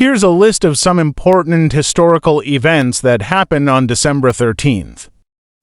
Here's a list of some important historical events that happened on December 13th.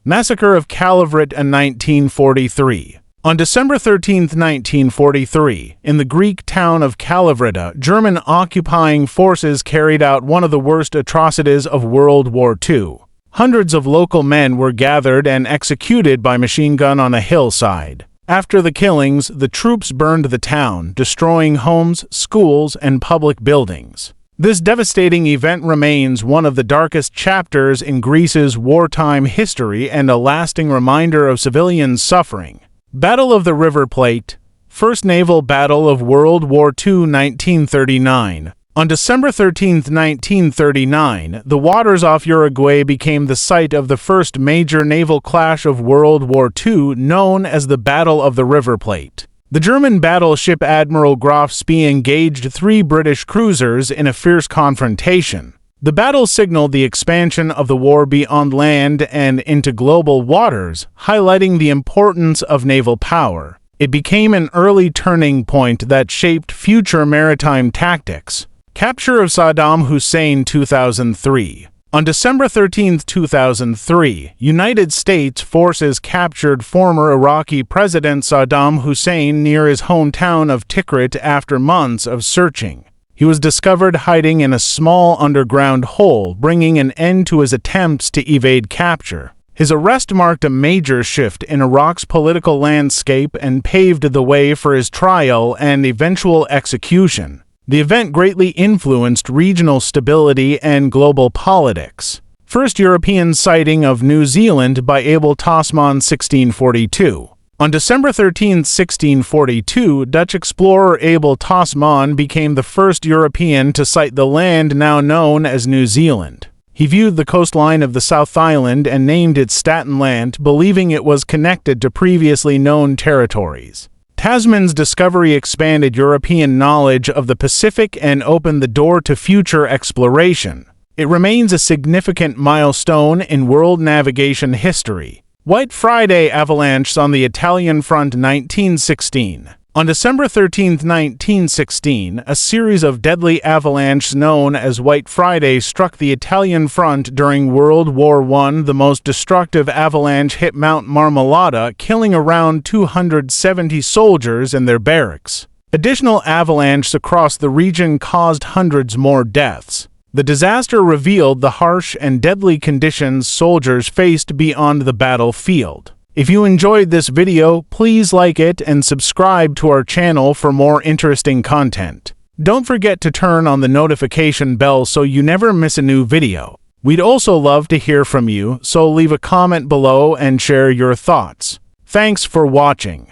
Massacre of Kalavryta in 1943. On December 13, 1943, in the Greek town of Kalavryta, German occupying forces carried out one of the worst atrocities of World War II. Hundreds of local men were gathered and executed by machine gun on a hillside. After the killings, the troops burned the town, destroying homes, schools, and public buildings. This devastating event remains one of the darkest chapters in Greece's wartime history and a lasting reminder of civilian suffering. Battle of the River Plate, First Naval Battle of World War II, 1939. On December 13, 1939, the waters off Uruguay became the site of the first major naval clash of World War II, known as the Battle of the River Plate. The German battleship Admiral Graf Spee engaged 3 British cruisers in a fierce confrontation. The battle signaled the expansion of the war beyond land and into global waters, highlighting the importance of naval power. It became an early turning point that shaped future maritime tactics. Capture of Saddam Hussein 2003. On December 13, 2003, United States forces captured former Iraqi President Saddam Hussein near his hometown of Tikrit after months of searching. He was discovered hiding in a small underground hole, bringing an end to his attempts to evade capture. His arrest marked a major shift in Iraq's political landscape and paved the way for his trial and eventual execution. The event greatly influenced regional stability and global politics. First European sighting of New Zealand by Abel, Tasman, 1642. On December 13, 1642, Dutch explorer Abel Tasman became the first European to sight the land now known as New Zealand. He viewed the coastline of the South Island and named it Staten Land, believing it was connected to previously known territories. Tasman's discovery expanded European knowledge of the Pacific and opened the door to future exploration. It remains a significant milestone in world navigation history. White Friday avalanches on the Italian front, 1916. On December 13, 1916, a series of deadly avalanches known as White Friday struck the Italian front during World War I. The most destructive avalanche hit Mount Marmolada, killing around 270 soldiers and their barracks. Additional avalanches across the region caused hundreds more deaths. The disaster revealed the harsh and deadly conditions soldiers faced beyond the battlefield. If you enjoyed this video, please like it and subscribe to our channel for more interesting content. Don't forget to turn on the notification bell so you never miss a new video. We'd also love to hear from you, so leave a comment below and share your thoughts. Thanks for watching.